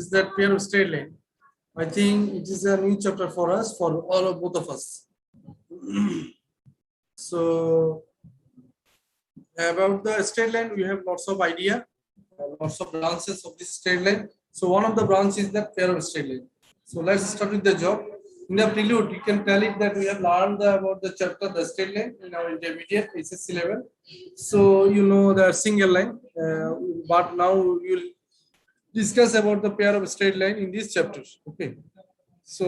is that pair of straight line. I think it is a new chapter for us, for all of both of us. So about the straight line, we have lots of idea, lots of branches of this straight line. So one of the branches is that pair of straight line. So let's start with the job. In the prelude, you can tell it that we have learned about the chapter, the straight line, in our intermediate SSC level. So you know the single line, but now you'll discuss about the pair of straight line in this chapter. Okay. So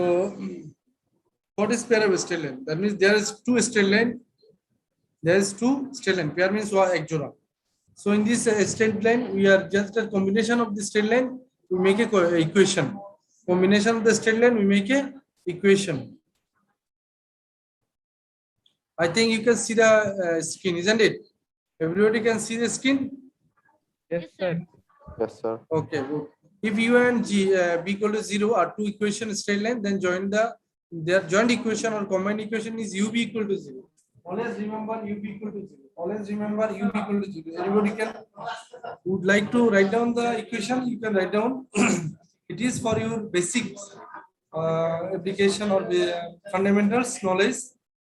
what is pair of straight line? That means there is two straight line. There is two straight line. Pair means ek jora. So in this straight line, we are just a combination of the straight line. We make a equation. Combination of the straight line, we make a equation. I think you can see the screen, isn't it? Everybody can see the screen? Yes, sir. Yes, sir. Okay, good. If u and g b equal to 0 are two equation straight line, then their joint equation or combined equation is ub equal to 0. Always remember ub equal to 0. Always remember ub equal to 0. Everybody would like to write down the equation, you can write down. It is for your basic application or fundamentals knowledge.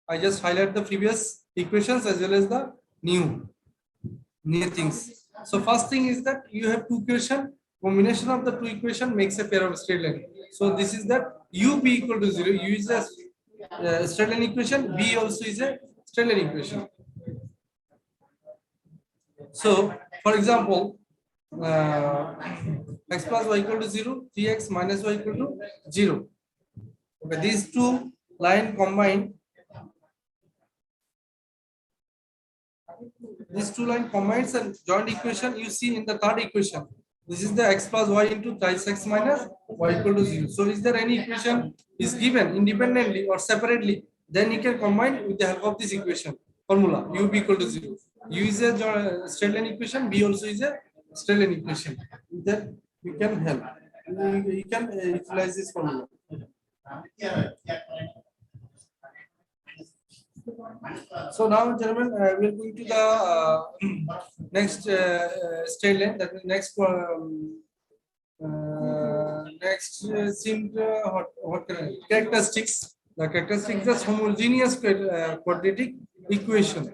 I just highlight the previous equations as well as the new things. So first thing is that you have two equation. Combination of the two equation makes a pair of straight line. So this is that ub equal to 0. U is a straight line equation. B also is a straight line equation. So for example, x plus y equal to 0, 3x minus y equal to 0. Okay, these two line combined. These two line combines and joint equation you see in the third equation. This is the x plus y into thrice x minus y equal to 0. So is there any equation is given independently or separately? Then you can combine with the help of this equation formula ub equal to 0. U is a straight line equation. B also is a straight line equation. Then we can help. You can utilize this formula. So now, gentlemen, we are going to the next straight line. That is next characteristics. The characteristics is homogeneous quadratic equation.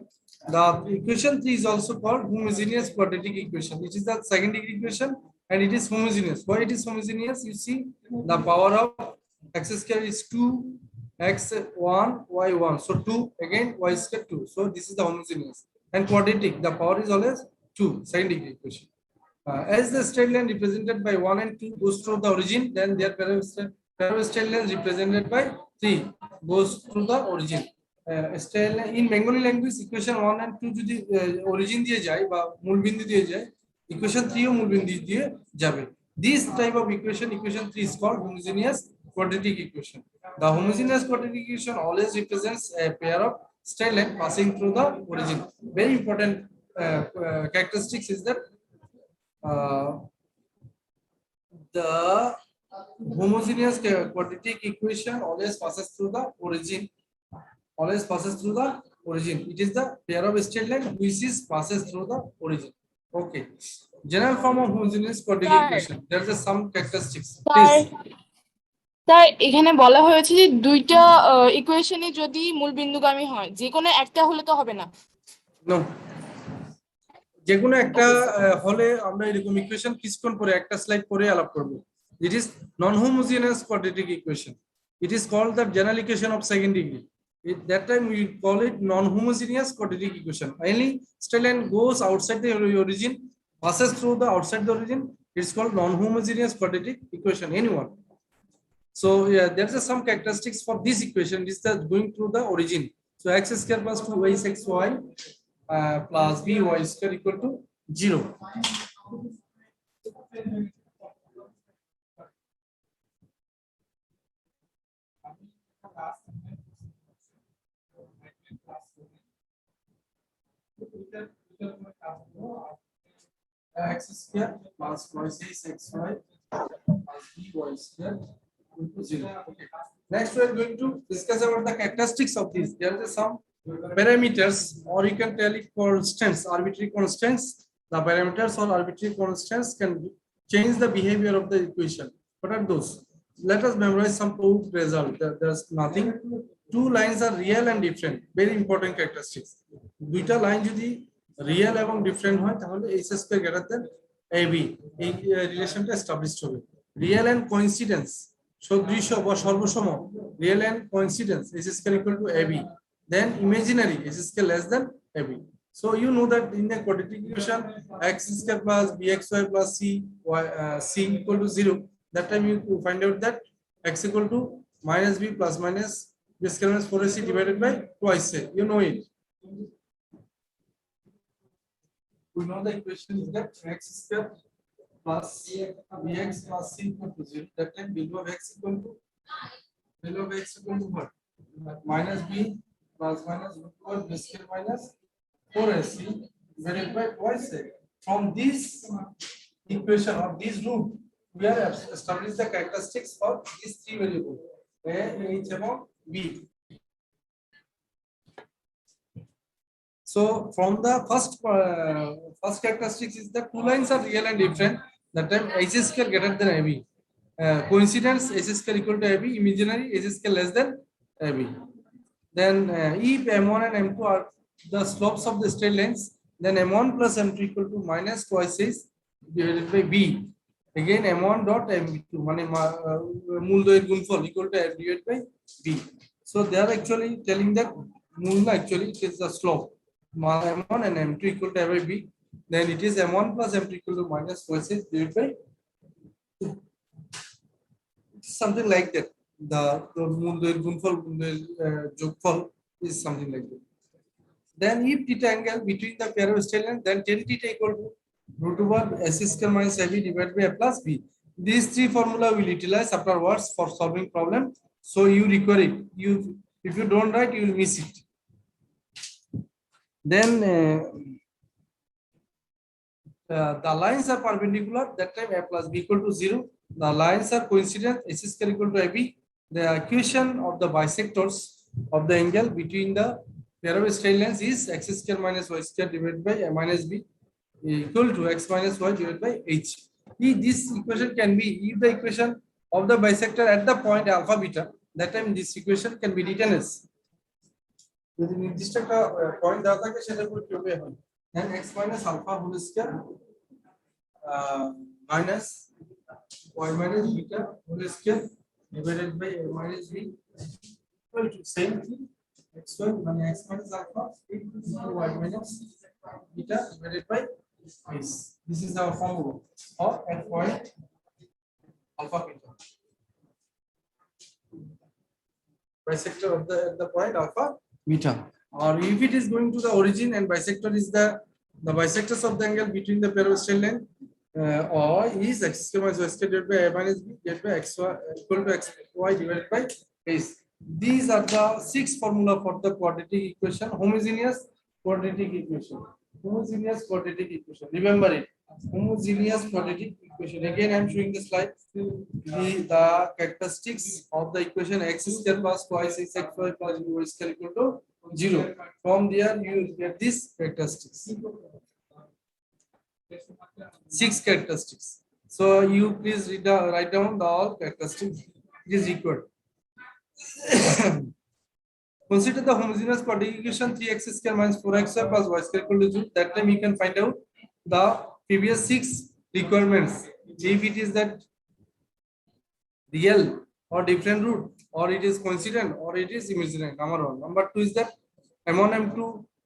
The equation 3 is also called homogeneous quadratic equation. It is the second degree equation and it is homogeneous. Why it is homogeneous? You see, the power of x square is 2. X1 y1, so 2 again y square 2, so this is the homogeneous. And quadratic, the power is always 2, second degree equation. As the straight line represented by 1 and 2 goes through the origin, then their pair of straight lines represented by 3 goes through the origin. Straight line in Bengali language, equation 1 and 2 যদি origin দিয়ে যায় বা মূলবিন্দু দিয়ে যায়, equation 3 ও মূলবিন্দু দিয়ে যাবে. This type of equation 3 is called homogeneous quadratic equation. The homogeneous quadratic equation always represents a pair of straight line passing through the origin. Very important characteristics is that the homogeneous quadratic equation always passes through the origin. Always passes through the origin. It is the pair of straight line which is passes through the origin. Okay. General form of homogeneous quadratic equation. There are some characteristics. Please. Sir এখানে বলা হয়েছে যে দুইটা ইকুয়েশনে যদি মূল বিন্দুগামী হয় যে কোনো একটা হলে তো হবে না। নো, যে কোনো একটা হলে আমরা এরকম ইকুয়েশন কিছুক্ষণ পরে একটা স্লাইড পরে আলাপ করব। It is non homogeneous quadratic equation. It is called the general equation of second degree. At that time we call it non-homogeneous quadratic equation. Only straight line goes outside the origin, passes through the outside the origin. It's called non-homogeneous quadratic equation. Anyone. So yeah, there's some characteristics for this equation. This is going through the origin. So x square plus 2y plus by square equal to 0. X square plus y6xy plus by square equal to 0. Okay. Next, we are going to discuss about the characteristics of this. There are some parameters, or you can tell it constants, arbitrary constants. The parameters or arbitrary constants can change the behavior of the equation. What are those? Let us memorize some proved result. There's nothing. Two lines are real and different. Very important characteristics. দুইটা line যদি real এবং different হয় তাহলে h square greater than ab এই রিলেশনটা established হবে। Real and coincidence সদৃশ্য বা সর্বসম real and coincidence h square equal to ab, then imaginary h square less than ab. So you know that in the quadratic equation x square plus bxy plus c equal to 0, that time you find out that x equal to minus b plus minus b square minus 4ac divided by twice a. You know it. We know the equation is that x square plus bx plus c equal to 0. That time value of x equal to what? Minus b plus minus root over b square minus 4ac divided by twice a. From this equation or this root, we are established the characteristics for these three variables a, h, and b. So from the first characteristics is that two lines are real and different. That time h square greater than ab. Coincidence h square equal to ab. Imaginary h square less than ab. Then if m1 and m2 are the slopes of the straight lines, then m1 plus m2 equal to minus twice h divided by b. Again m1 dot m2 মানে মূল দৈর্ঘ্য গুণফল equal to f divided by b. So they are actually telling that মূল না, actually it is the slope m1 and m2 equal to f by b. Then it is m1 plus m2 equal to minus twice h divided by 2. Something like that. The মূল দৈর্ঘ্য গুণফল যোগফল is something like that. Then if theta angle between the pair of straight lines, then tan theta equal to root over s square minus ab divided by a plus b. These three formula will utilize afterwards for solving problem. So you require it. If you don't write, you will miss it. Then the lines are perpendicular. That time a plus b equal to 0. The lines are coincident. S square equal to ab. The equation of the bisectors of the angle between the pair of straight lines is x square minus y square divided by a minus b equal to x minus y divided by h. If this equation can be, if the equation of the bisector at the point alpha beta, that time this equation can be written as যদি নির্দিষ্ট একটা point দেওয়া থাকে সেটা পুরো কিভাবে হয়, then x minus alpha whole square minus y minus beta whole square divided by a minus b equal to same thing x1 মানে x minus alpha into y minus beta divided by s. This is our formula or at point alpha beta. Bisector of the point alpha beta. Or if it is going to the origin and bisector is the bisectors of the angle between the pair of straight line or is x square minus y square divided by a minus b divided by xy equal to xy divided by s. These are the 6 formula for the quadratic equation, homogeneous quadratic equation. Homogeneous quadratic equation. Remember it. Homogeneous quadratic equation. Again, I am showing the slide. The characteristics of the equation x square plus twice xy plus y square equal to 0. From there, you will get this characteristics. 6 characteristics. So you please write down the all characteristics. It is required. Consider the homogeneous quadratic equation 3x square minus 4xy plus y square equal to 0. That time you can find out the previous 6 requirements. If it is that real or different root, or it is coincident, or it is imaginary. Number 1. Number 2 is that m1 m2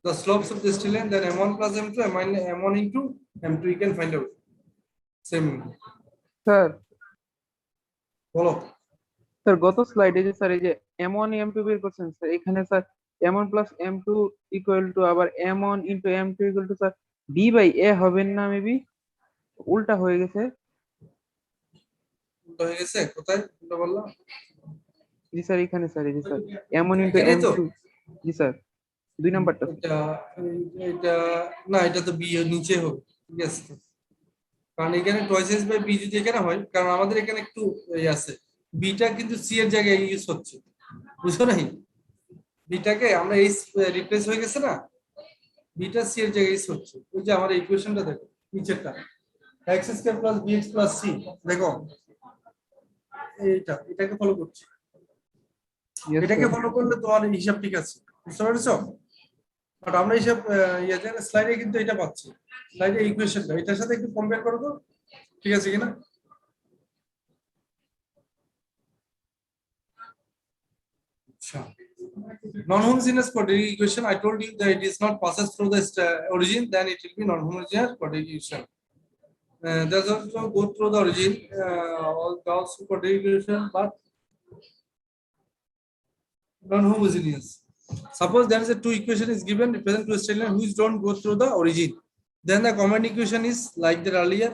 the slopes of the straight line, then m1 plus m2 m1 into m2 you can find out. Same. Sir Follow. Sir গত স্লাইডে যে sir এই যে m1 m2 বের করছেন sir, এখানে sir m1 plus m2 equal to আবার m1 into m2 equal to sir b by a হবেন না? মেবি উল্টা হয়ে গেছে। উল্টো হয়ে গেছে কোথায় উল্টো বললাম? জি স্যার এখানে স্যার এই যে স্যার m1 ইনটু m2। জি স্যার 2 নাম্বারটা। এটা না, এটা তো বি এর নিচে হবে। ঠিক আছে, কারণ এখানে টয়েস এস বাই বি যদি এখানে হয়, কারণ আমাদের এখানে একটু এই আছে বিটা কিন্তু সি এর জায়গায় ইউজ হচ্ছে, বুঝছো নাই? বিটাকে আমরা এই রিপ্লেস হয়ে গেছে না, বিটা সি এর জায়গায় ইউজ হচ্ছে। ওই যে আমার ইকুয়েশনটা দেখো নিচেরটা, x square plus bx plus c, দেখো এটাকে ফলো করছি, Yes, এটাকে sir. ফলো করলে তোমার হিসাব ঠিক আছে, বুঝতে পেরেছো? বাট আমরা হিসাব স্লাইডে কিন্তু এটা পাচ্ছি, স্লাইডে ইকুয়েশনটা এটার সাথে একটু কম্পেয়ার করো তো, ঠিক আছে কিনা? আচ্ছা, non-homogeneous quadratic equation, I told you that it is not passes through the origin, then it will be non-homogeneous quadratic equation. Does also go through the origin, also quadratic equation, but non-homogeneous. Suppose there is a two equation is given represent two straight line which don't go through the origin. Then the common equation is like that earlier.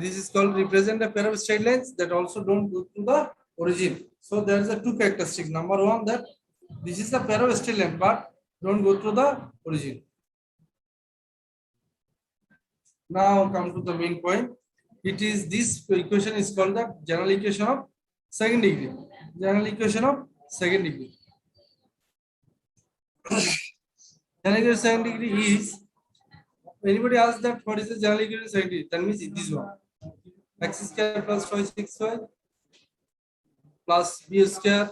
This is called represent a pair of straight lines that also don't go through the origin. So there is a two characteristics. Number one, that this is the pair of straight line but don't go through the origin. Now come to the main point. It is this equation is called the general equation of second degree. General equation of second degree. General equation of second degree is, anybody asks that what is the general equation of second degree? That means this one. X square plus 5xy plus b square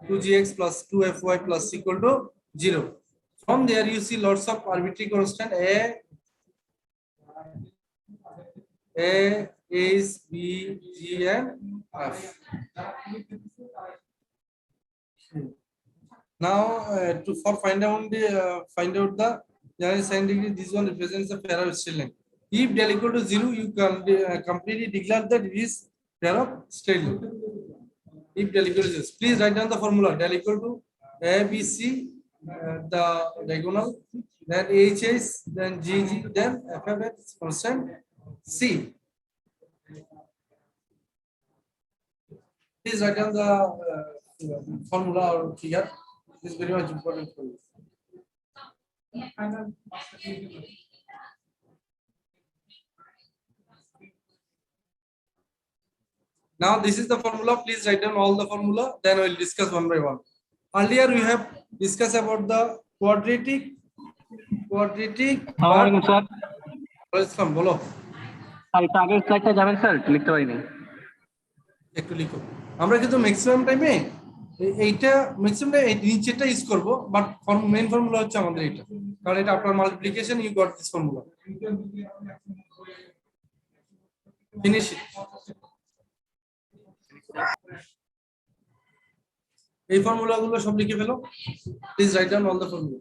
2gx plus 2fy plus equal to 0. From there you see lots of arbitrary constant a, is b, g and f. Now for find out the general second degree, this one represents a pair of straight line. If del equal to 0, you can completely declare that it is pair of straight line. If del equal to 0, please write down the formula. Del equal to a, b, c, the diagonal, then h, h, then g, g, then f, f, constant c. Please write down the formula or figure. This is very much important for you. Now this is the formula. Please write down all the formula. Then we'll discuss one by one. Earlier we have discussed about the quadratic. আসসালামু sir. Islam, বলো। আর এটা আগের স্লাইডটা যাবেন sir, লিখতে পারিনি। একটু লিখো। আমরা কিন্তু ম্যাক্সিমাম টাইমে এইটা ম্যাক্সিমাম টাইম এই নিচেটা ইউজ করব, বাট মেইন ফর্মুলা হচ্ছে আমাদের এটা, কারণ এটা আপনার multiplication, you got this formula. Finish it. এই ফর্মুলাগুলো সব লিখে ফেলো। Please write down all the formula.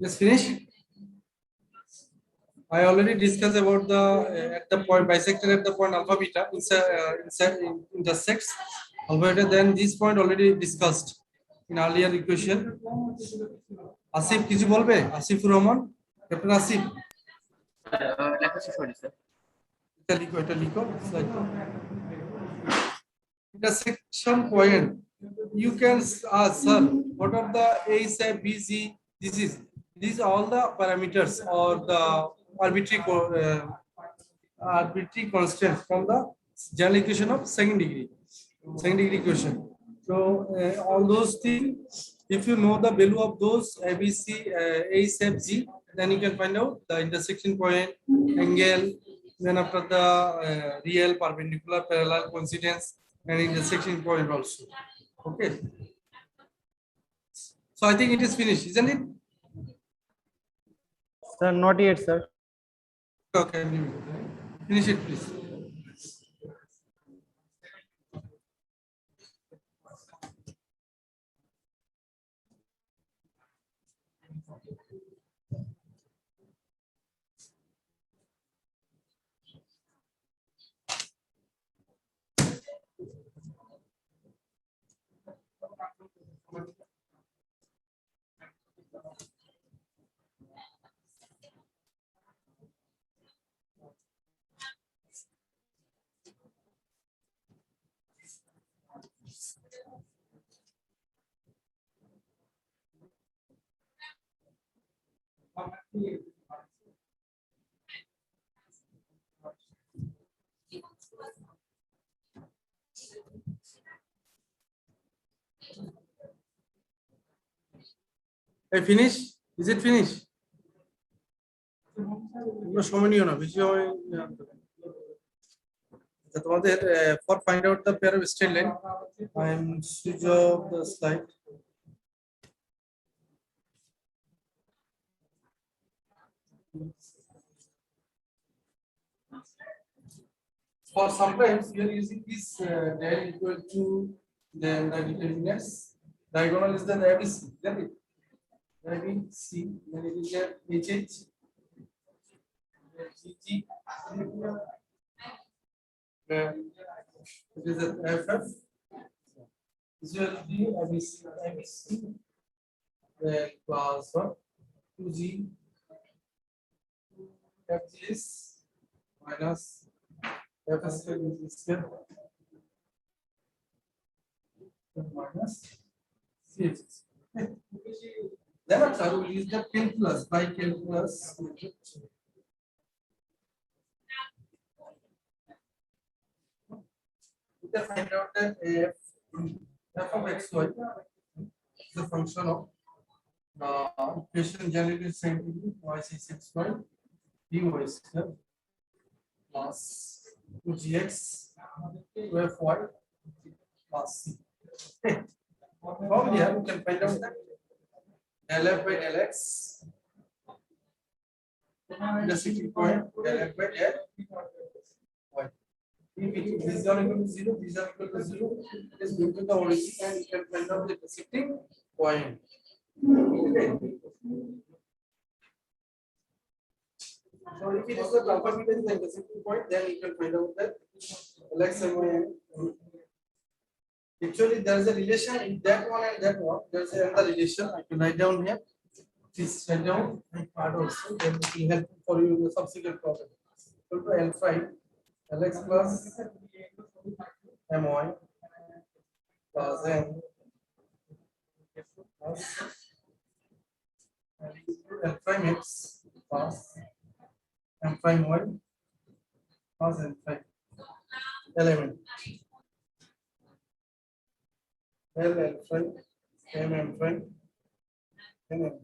Just finish. I already discussed about the at the point bisector at the point alpha beta intersects alpha beta. Then this point already discussed in earlier equation. Asif, কিছু বলবে? Asifur Rahman, captain Asif. এটা লিখো slide to. Intersection point. You can ask, sir, what are the A, C, B, C? These are all the parameters or the arbitrary constants from the general equation of second degree equation. So all those things, if you know the value of those ABC, A, sub G, then you can find out the intersection point, angle, then after the real, perpendicular, parallel, coincidence, and intersection point also. Okay. So I think it is finished, isn't it? Sir, not yet, sir. Okay, finish it, please. I finish? Is it finished? সময় নিও না, বেশি সময় তোমাদের for find out the pair of straight line, I am switch off the slide. For sometimes we are using this del equal to then the determinants. Diagonal is the ABC, isn't it? ABC, then it is there HH, GG, it is the FF. This will be ABC, then plus 1, 2G, FGS minus FS square minus CHS. Then after we use the calculus by calculus. We can find out that f of xy is the function of the equation generally scientific y is x2 dy square plus 2gx 2fy plus c. From here we can find out that del f by del x, the sticking point del f by del y. If these are equal to 0, these are equal to 0, it is going to the origin and you can find out the intersecting point. Okay. So if it is the proper between the intersecting point, then you can find out that Lx and y. Actually, there is a relation in that one and that one. There is another relation. I can write down here. Please write down my part also. Then it will help for you in the subsequent problem. So to L5, Lx plus My plus M plus L prime X plus M prime Y plus N prime element. L prime M prime N M.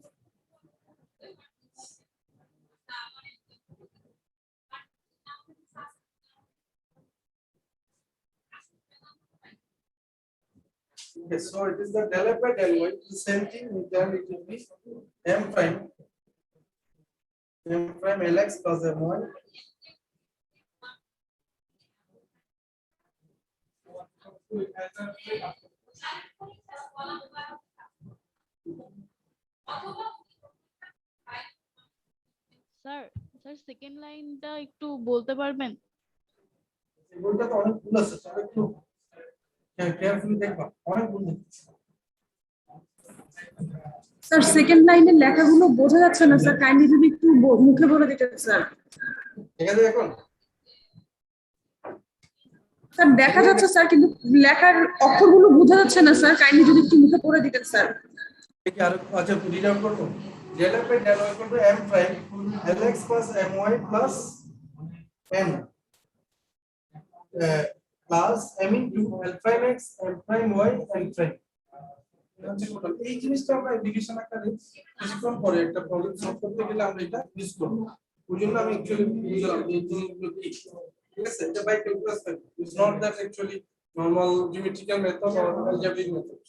Okay, so it is the del f by del y. The same thing. Then it will be M prime Lx plus My. Sir sir second লাইনটা একটু বলতে পারবেন? এগুলোটা তো অনেক ভুল আছে, sir একটু carefully দেখবা, অনেক ভুল আছে। স্যার সেকেন্ড লাইনের লেখাগুলো বোঝা যাচ্ছে না স্যার, কাইন্ডলি যদি একটু মুখে বলে দিতেন স্যার। ঠিক আছে এখন? স্যার দেখা যাচ্ছে স্যার, কিন্তু লেখার অক্ষরগুলো বোঝা যাচ্ছে না স্যার, কাইন্ডলি যদি একটু মুখে পড়ে দিতেন স্যার। ঠিক আছে, আর আচ্ছা রিড আউট করব। del f by del y equal to M prime Lx plus My plus N plus m into l prime x, l prime y, l prime. এই জিনিসটা আমরা এডুকেশন আকারে কিছুক্ষণ পরে একটা প্রবলেম সলভ করতে গেলে আমরা এটা ইউজ করব। ওই জন্য আমি অ্যাকচুয়ালি বুঝলাম যে এই জিনিসগুলো কি, ঠিক আছে? এটা by calculus method, it's not that actually normal geometrical method or algebraic method.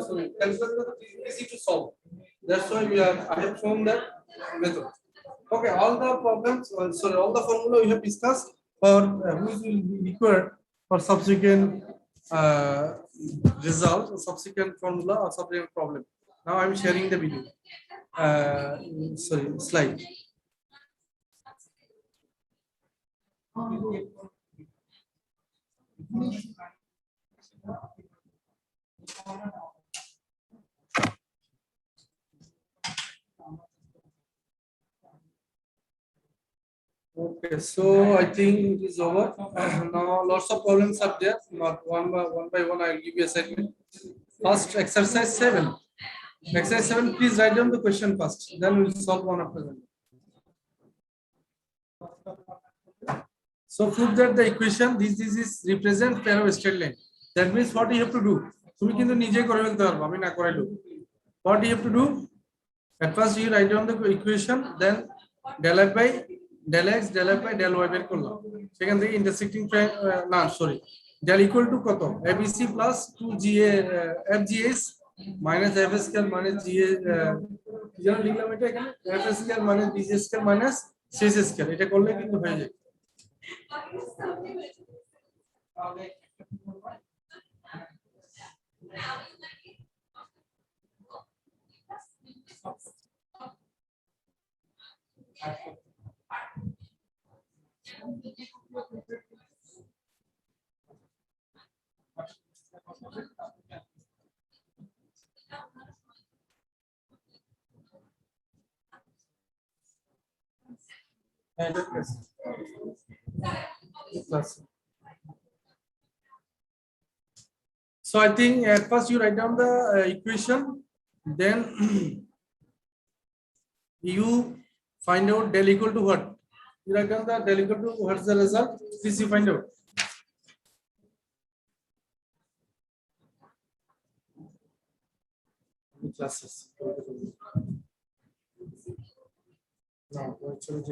Sorry, calculus method is easy to solve. That's why I have shown that method. Okay, all the problems, sorry, all the formula we have discussed for which will be required for subsequent result, subsequent formula or subsequent problem. Now I am sharing the video. Sorry, slide. Okay, so I think it is over. Now lots of problems are there. Not one by one. I'll give you assignment. First, exercise 7. Exercise 7. Please write down the question first. Then we'll solve one after that. So prove that the equation this is represent pair of straight line. That means what you have to do. তুমি কিন্তু নিজে করে ফেলতে পারবে, আমি না করাইলো। What you have to do? At first you write down the equation, then del f by del x, del f by del y বের করলাম। সেখান থেকে intersecting না সরি del equal to কত? abc plus 2ga fgs minus f square minus ga যেন লিখলাম এটা এখানে f square minus bg square minus c square, এটা করলে কিন্তু হয়ে যায়। So I think at first you write down the equation, then you find out del equal to what? You write down the del equal to what's the result? Please you find out. Classes. No, actually,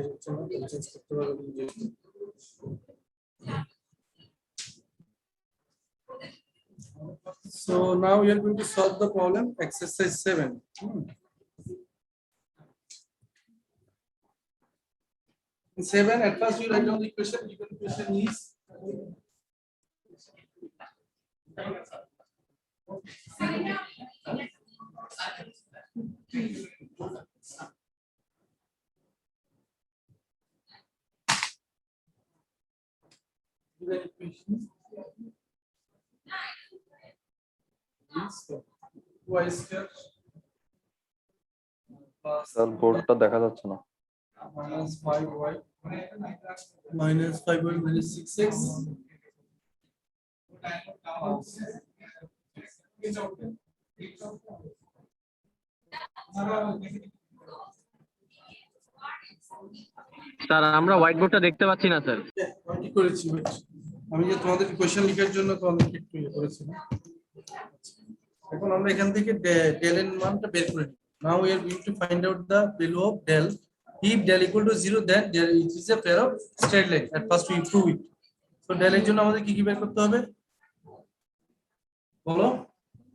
so now we are going to solve the problem, exercise 7. In 7, at first you write down the equation. Given equation is y square plus sir বোর্ডটা দেখা যাচ্ছে না। minus 5y minus 5y minus 6x sir আমরা white বোর্ডটা দেখতে পাচ্ছি না sir. আমি কি করেছি, আমি যে তোমাদের কোশ্চেন লেখার জন্য তোমাদেরকে একটু করেছি। এখন আমরা এখান থেকে del এর মানটা বের করে নিই। Now we are going to find out the value of del. If del equal to 0, then there is a pair of straight line. At first we prove it. So del এর জন্য আমাদের কি কি বের করতে হবে বলো?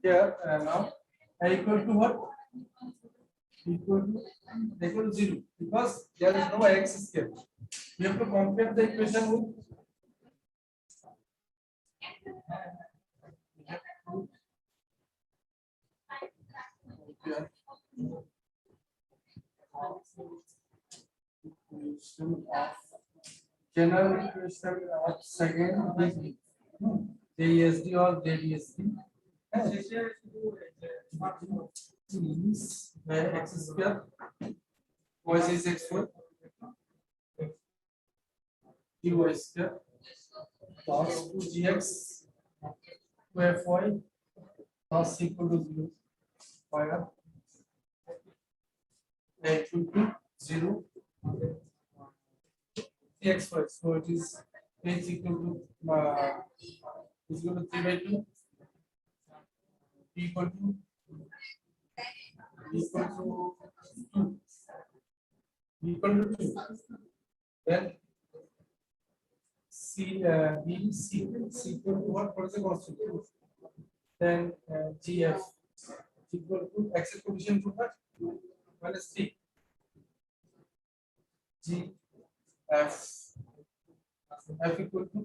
Here now l equal to what? Equal to 0 because there is no x square. We have to compare the equation with general equation of second degree, JESD or JDSD. Is x square y is x1 dy square plus 2gx 2fy plus equal to 0 square equal to 0 xy. So it is is equal to 3 by 2. P equal to 2. Equal to 2. Then C B C equal to what is the constant? Then GF equal to x coefficient to what? Minus 3. G F equal to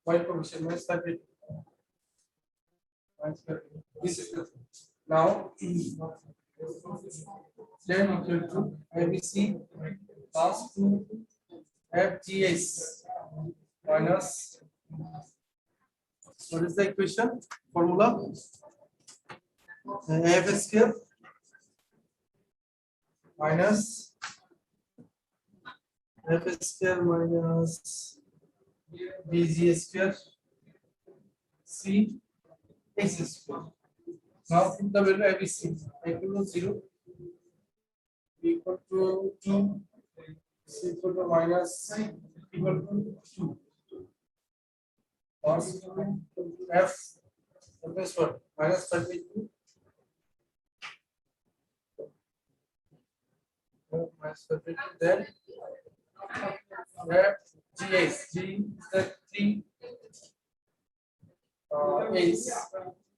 y coefficient minus 5. This is the now then equal to ABC plus 2 FGS minus what is the equation formula? F square minus F square minus BG square C S square. Now put the value ABC equal to 0 equal to 2 C equal to minus C equal to 2. F is what? Minus 32. Minus 32. Then GS. G is the 3 A's.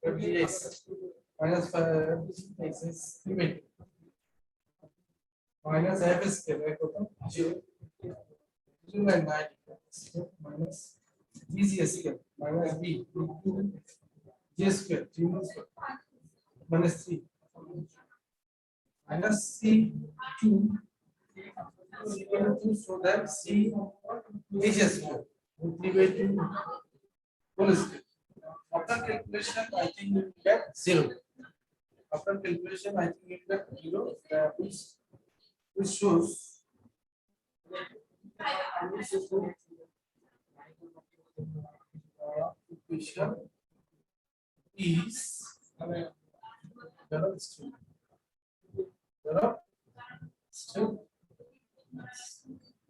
FGS. Minus 5 A's is 3 minus F square. 0. 0 and 9. Minus BG square minus B 2 J square 3 minus 3 minus C 2 equal to so that C H square 3 by 2 whole square. After calculation, I think you will get 0. After calculation, I think you will get 0, which shows equation is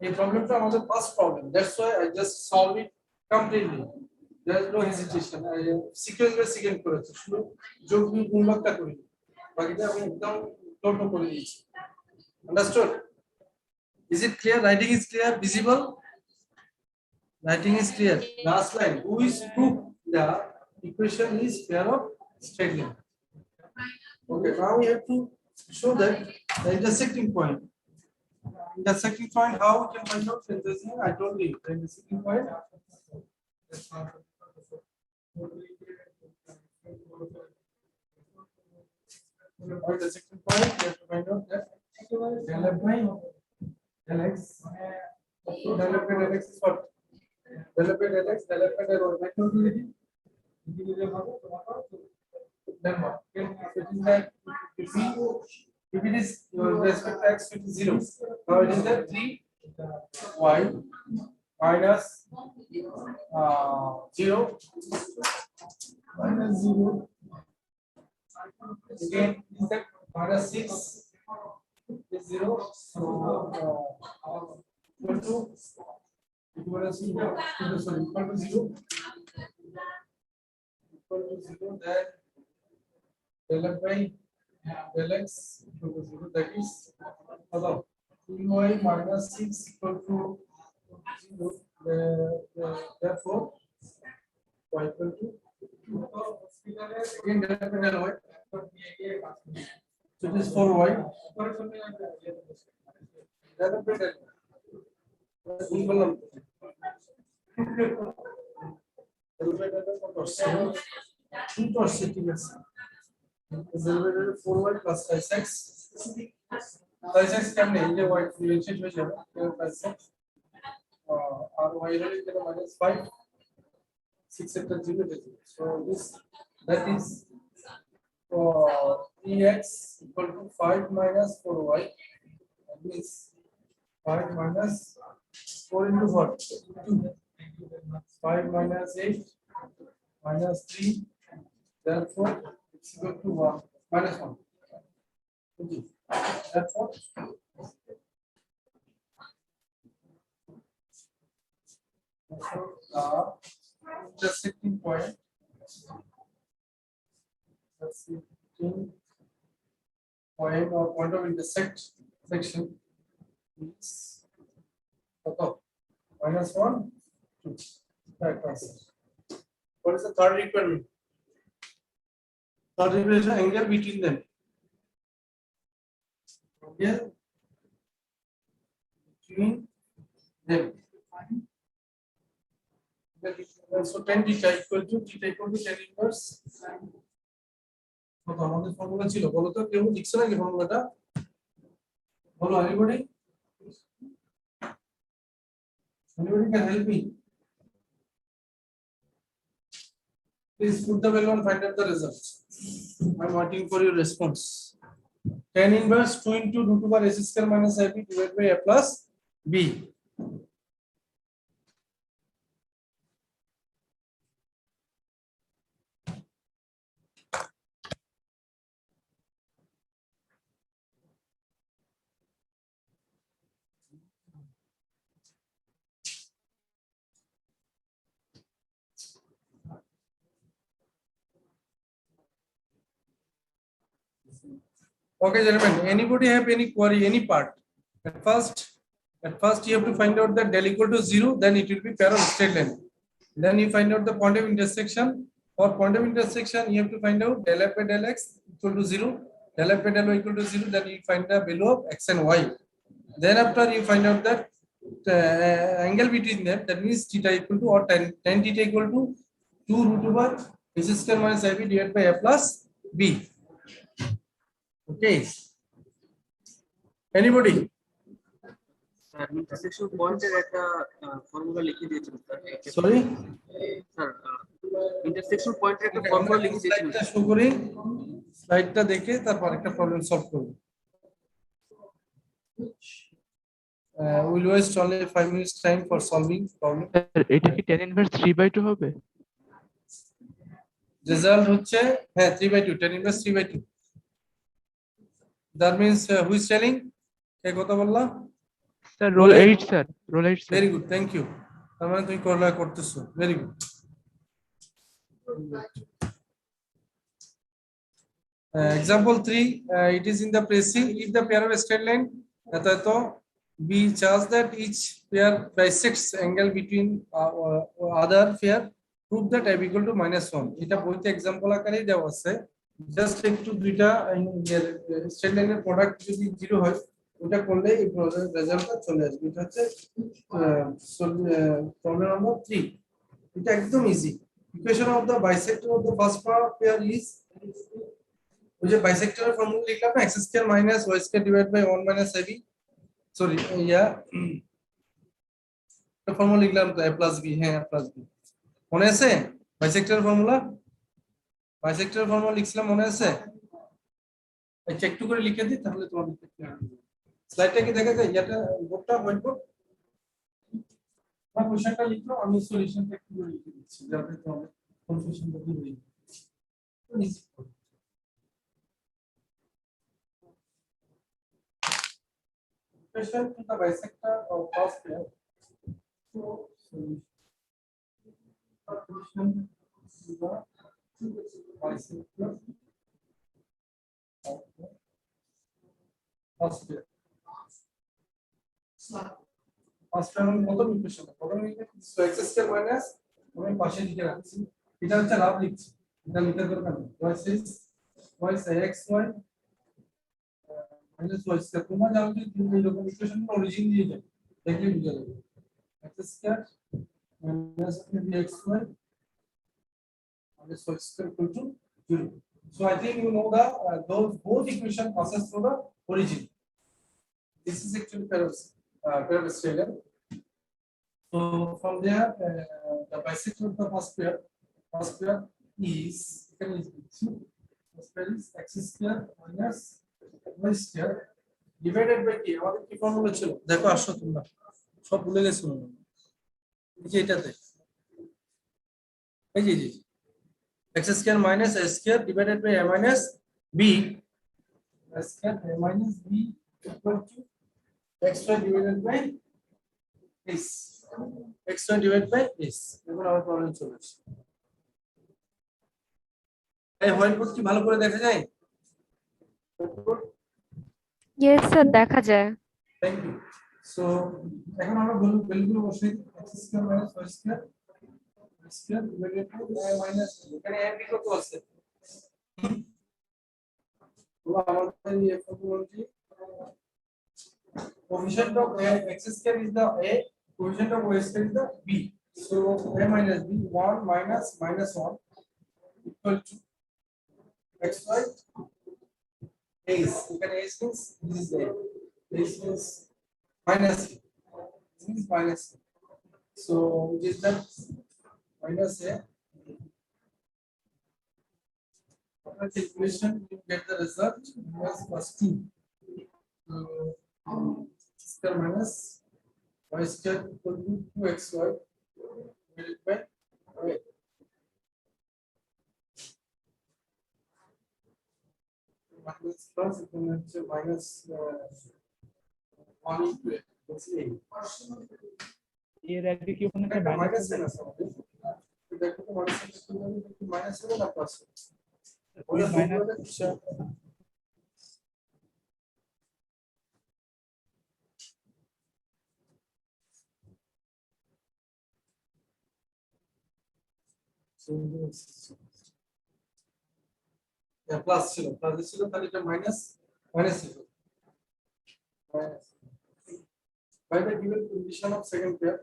a problem from the first problem. That's why I just solve it completely. There is no hesitation. I sequence by second করেছি শুধু যোগ বিয়োগ গুণভাগটা করি বাকিটা আমি একদম টোটো করে দিয়েছি understood is it clear writing is clear visible writing is clear last line who is proof the equation is pair of straight line okay now we have to show that the intersecting point how we can find out the intersecting I told you the intersecting point the second point, you have to find out that del f by del x. So del f by del x is what? Del f by del x, del f by del y. Then what? So it is that if it is with respect to x, it is 0. Now it is that 3y minus 0 minus 0. Again, is that minus 6 is 0. So equal to 0. Equal to 0. Then del f by del x equal to 0. That is 3y minus 6 equal to 0. Therefore, y equal to 2. Again, del f by del y. So it is 4y. Del f by del y. 4y plus 5x. 5x can be y plus 6. Or y minus 5. 6 after 0. So this that is 3x equal to 5 minus 4y. That means 5 minus 4 into what? 2. 5 minus 8 minus 3. Therefore, it's equal to 1 minus 1. Okay. Therefore, Intersecting point. Point or point of section is -1, 2. Right answer. What is the third requirement? Third requirement is angle between them. Angle between them. So tan theta equal to tan inverse. কত আমাদের formula ছিল বলো তো কেউ লিখছো নাকি ফর্মুলাটা বলো anybody can help me please put the value and find out the result. I'm waiting for your response. Tan inverse 2 into root over s square minus ib divided by a plus b. Okay, gentlemen, anybody have any query, any part? At first you have to find out that del equal to 0, then it will be pair of straight line. Then you find out the point of intersection. For point of intersection, you have to find out del f by del x equal to 0, del f by del y equal to 0, then you find the value of x and y. Then after you find out that angle between them, that means theta equal to or tan theta equal to 2 root over s square minus ib divided by a plus b. Okay. Anybody? Sir intersection পয়েন্টের একটা formula লিখে দিয়েছিলেন sir Sorry? Sir intersection পয়েন্টের একটা formula লিখে দিয়েছিলেন স্লাইডটা show করি স্লাইডটা দেখে তারপর একটা প্রবলেম সলভ করব we'll waste only 5 minutes time for solving problem. এটা কি tan inverse 3/2 হবে? Result হচ্ছে হ্যাঁ 3/2 tan inverse 3/2. That means who is telling? কে কথা বললা? Sir roll 8 sir, roll 8 sir. Very good, thank you. তার মানে তুমি করলা করতেছো, very good. Example 3, it is in the pressing. If the pair of straight line, we charge that each pair bisects angle between other pair. Prove that ab equal to -1. এটা বইতে example আকারেই দেওয়া আছে। Just একটু দুইটা straight লাইনের product যদি 0 হয়, ওটা করলে এই রেজাল্টটা চলে আসবে। এটা হচ্ছে প্রবলেম নাম্বার 3। এটা একদম easy. Equation of the bisector of the first pair is, ওই যে বাইসেক্টরের ফর্মুলা লিখলাম না, x square minus y square divide by 1 minus ab, sorry এটা ফর্মুলা লিখলাম তো a প্লাস b, হ্যাঁ a প্লাস b মনে আছে? বাইসেক্টরের ফর্মুলা লিখছিলাম মনে আছে? আচ্ছা একটু করে লিখে দিই তাহলে তোমাদের স্লাইডটা কি দেখা যায়? এটা বোর্ডটা হোয়াইট বোর্ড, কোশ্চেনটা লিখো, আমি সলিউশনটা একটু করে লিখে দিচ্ছি যাতে তোমাদের কনফিউশনটা দূর হয়ে যায়। Question to the bisector of first pair. So, solution to the bisector of the first pair. First pair মানে কত ইকুয়েশন? প্রথম equation so x square minus আমি পাশে লিখে রাখছি, এটা হচ্ছে লাভ লিখছি, এটা লিখার দরকার নেই। y xy minus y square, তোমরা জানো যে এইরকম ইকুয়েশন অরিজিন দিয়ে যায়, দেখলে বুঝা যাবে। x square minus bxy minus y square equal to 0. So I think you know the those both equation passes through the origin. This is actually pair of straight line. So from there, the bisector of the first pair is x square minus y square divided by কি? আমাদের কি formula ছিল? দেখো আসো তোমরা সব ভুলে গেছো মনে হয়। এই যে এটাতে এই যে x square minus s square divided by a minus b, s square a minus b equal to x square divided by s. xy divided by s এখন আমার প্রবলেম চলে আসছে এই হোয়াইট বোর্ড কি ভালো করে দেখা যায় ইয়েস স্যার দেখা যায়। থ্যাংক ইউ সো এখন আমরা ভ্যালুগুলো বসাই x square minus y square square divided by minus এখানে m কত আছে তো আমাদের এই ফর্মুলাটি coefficient of x square is the a coefficient of y square is the b so a minus b 1 minus minus 1 equal to xy is you can s means this is a this means minus a. This means minus a. So which is that minus a after calculation you get the result minus plus 2 square minus y square equal to 2xy divided by y. Minus plus equal to minus 1 into a. That's a. এর আগে কি ওখানে একটা Minus minus है ना सब देखो तो minus है ना plus ওই মাইনাস প্লাস ছিল তাহলে এটা মাইনাস ছিল by the given condition of second pair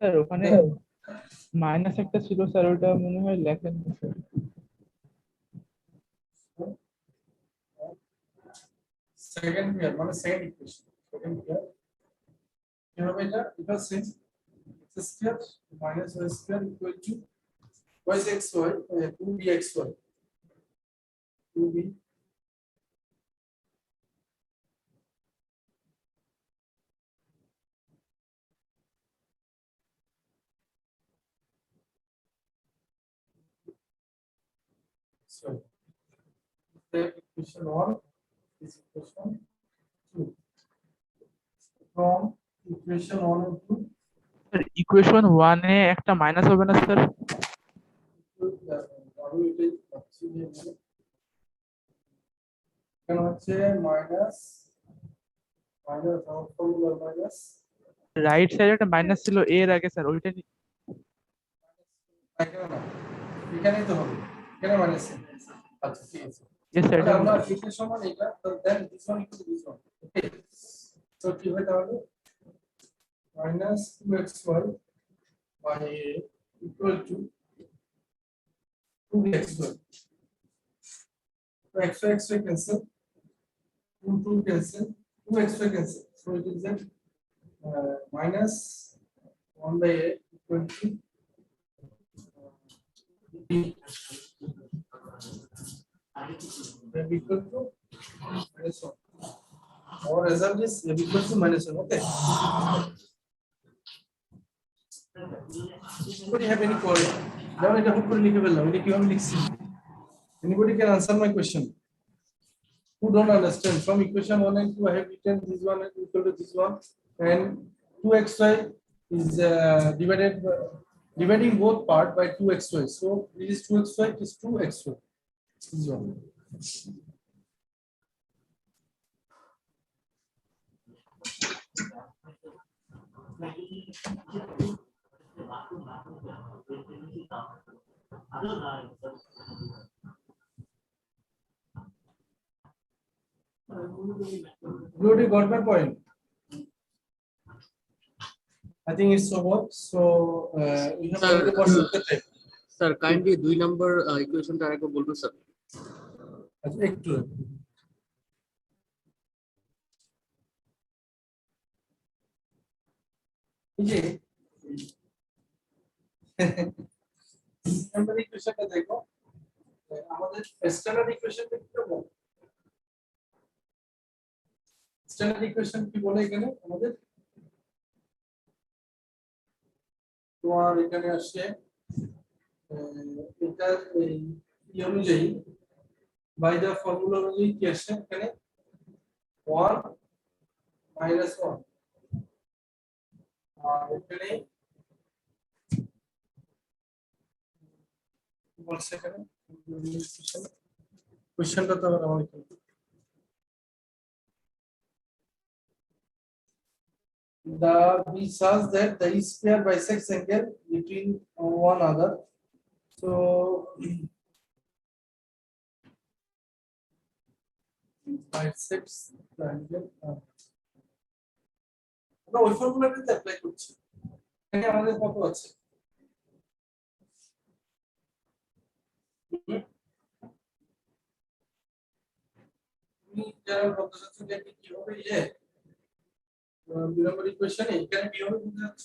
sir ওখানে মাইনাস একটা ছিল স্যার ওটা মনে হয় লেখেন না স্যার second pair মানে second equation second pair কিভাবে এটা since x square minus y square equal to y is xy 2bxy 2b so the equation 1 is equation 2 from equation 1 and 2 sir equation 1 এ একটা minus হবে না sir আরো এটাই পাচ্ছি যে এখানে হচ্ছে minus minus formula minus right সাইডে একটা মাইনাস ছিল এর আগে স্যার ওইটা এখানে না এখানেই তো হবে এখানে মাইনাস আচ্ছা ঠিক আছে ইয়েস স্যার তাহলে আমরা এটার সমান এটা তো then this one equal to this one okay so কি হবে তাহলে minus 2xy by a equal to 2xy. So xy cancel, 2 cancel, 2xy cancel. So it is then minus 1 by a equal to b. Then equal to minus 1. Our result is equal to minus 1. Okay. Anybody have any query? Now it hope for likable now. It kivam likhchi. Anybody can answer my question? Who don't understand? From equation 1 and 2, I have written this one equal to this one, and 2xy is dividing both part by 2xy. So this is 2xy. It is 2xy. This one. Everybody got my point? I think it's over. So we have Sir, already got the type. Sir kindly 2 নম্বর ইকুয়েশনটা আরেকবার বলবেন sir আচ্ছা একটু এই যে number ইকুয়েশনটা দেখো আমাদের standard ইকুয়েশনটা কি হবে স্ট্যান্ডার্ড ইকুয়েশন কি বলে এখানে আমাদের তোমার এখানে আসে এটা এই অনুযায়ী বাই দা ফর্মুলা অনুযায়ী কি আসে এখানে 1 - 1 এখানে বলছে এখানে কোশ্চেনটা তো আবার আমার এখানে। The we says that the square bisects angle between one other. So bisects the angle. আমরা ওই ফর্মুলাটাতে অ্যাপ্লাই করছি। এখানে আমাদের কত আছে? তুমি যারা বলতে চাচ্ছ যে কি হবে ইয়ে দুই নম্বর ইকুয়েশনে এখানে কি হবে বুঝতে পারছ?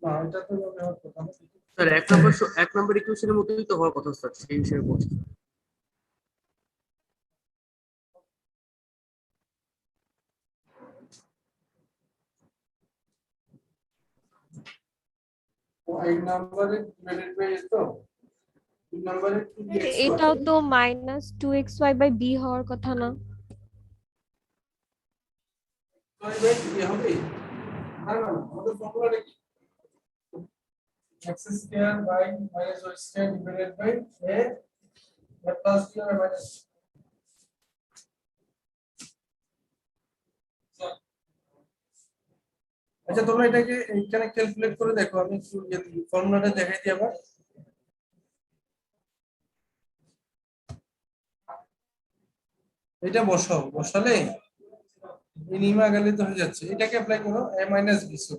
না এটা তো আমার কথা না। স্যার এক নম্বর ইকুয়েশনের মতোই তো হওয়ার কথা স্যার, সেই হিসেবে বলছি। এক নম্বরে ডিভাইডেড বাই তো দুই নম্বরে 2x এটাও তো -2xy/b হওয়ার কথা না? বাই কি হবে? না না আমাদের ফর্মুলাটা কি? x square by minus y square divided by a plus b আর মাইনাস। আচ্ছা তোমরা এটাকে এইখানে ক্যালকুলেট করে দেখো, আমি একটু ফর্মুলাটা দেখাই দিই আবার। এটা বসাও, বসালে এই নিমা গেলে তো হয়ে যাচ্ছে। এটাকে অ্যাপ্লাই করো a minus b। So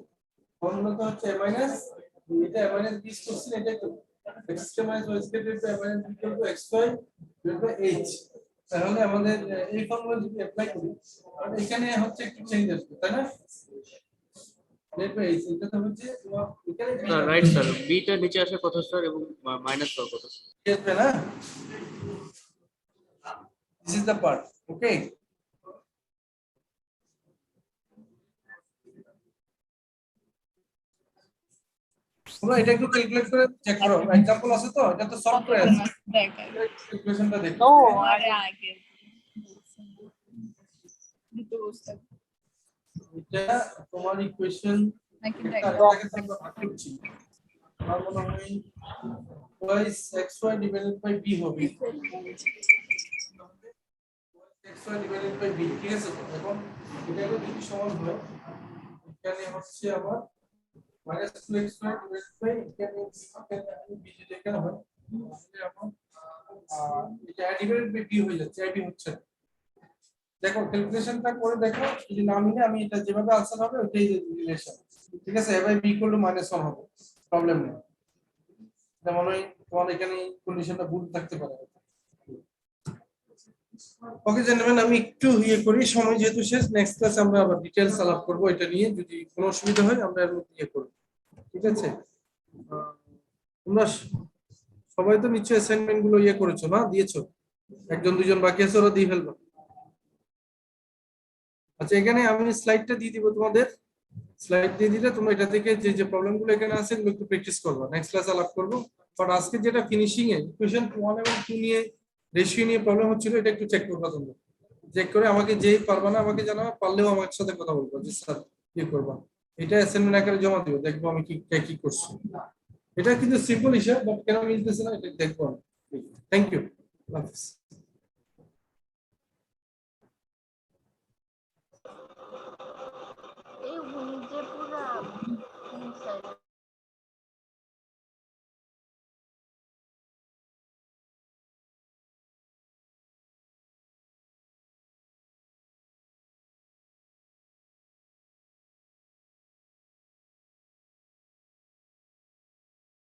formula তো হচ্ছে a মাইনাস এটা a মাইনাস b করছেন, এটা তো x মাইনাস y square divided by a minus b equal to xy divided by h। তাহলে আমাদের এই ফর্মুলা যদি অ্যাপ্লাই করি তাহলে এখানে হচ্ছে একটু চেঞ্জ আসবে, তাই না? এটা তো হচ্ছে তোমার এখানে স্যার রাইট স্যার, বিটা নিচে আসার কথা স্যার এবং মাইনাস হওয়ার কথা। আসবে না? This is the part, okay? তোমরা এটা একটু ক্যালকুলেট করে চেক করো। एग्जांपल আছে তো, এটা তো সলভ করে আছে। ইকুয়েশনটা দেখো। ও আরে আগে এটা তোমার ইকুয়েশন নাকি আমার মনে হয় twice xy divided by b হবে। xy divided by b, ঠিক আছে? এখন এটাকে যদি সমান হয় এখানে হচ্ছে আমার minus 2xy divided by এখানে b যদি এখানে হয় তাহলে আমার এটা divided by b হয়ে যাচ্ছে, b হচ্ছে। দেখো ক্যালকুলেশনটা করে দেখো, যদি না মিলে আমি এটা যেভাবে আনসার হবে ওইটাই রিলেশন, ঠিক আছে? a by b equal to -1 হবে, প্রবলেম নেই। যেমন ওই তোমার এখানে কন্ডিশনটা ভুল থাকতে পারে। ওকে জেন্টলম্যান, আমি একটু ইয়ে করি, সময় যেহেতু শেষ, নেক্সট ক্লাসে আমরা আবার ডিটেইলস আলাপ করব এটা নিয়ে। যদি কোনো অসুবিধা হয় আমরা এর মধ্যে ইয়ে করব, ঠিক আছে? তোমরা সবাই তো নিশ্চয়ই অ্যাসাইনমেন্ট গুলো ইয়ে করেছো না, দিয়েছো? একজন দুজন বাকি আছে, ওরা দিয়ে ফেলবো। আচ্ছা এখানে আমি স্লাইডটা দিয়ে দিব তোমাদের, স্লাইড দিয়ে দিলে তোমরা এটা থেকে যে যে প্রবলেমগুলো এখানে আছে এগুলো একটু প্র্যাকটিস করবা, নেক্সট ক্লাসে আলাপ করব। বাট আজকে যেটা ফিনিশিং এ ইকুয়েশন 1 এবং 2 নিয়ে রেশিও নিয়ে প্রবলেম হচ্ছিল, এটা একটু চেক করবা তোমরা। চেক করে আমাকে যেই পারবা না আমাকে জানাবা, পারলেও আমার সাথে কথা বলবো যে স্যার কি করবা। এটা অ্যাসাইনমেন্ট আকারে জমা দিও, দেখবো আমি কি করছি। এটা কিন্তু সিম্পল হিসাব, বাট কেন মিলতেছে না এটা দেখবো। Thank you.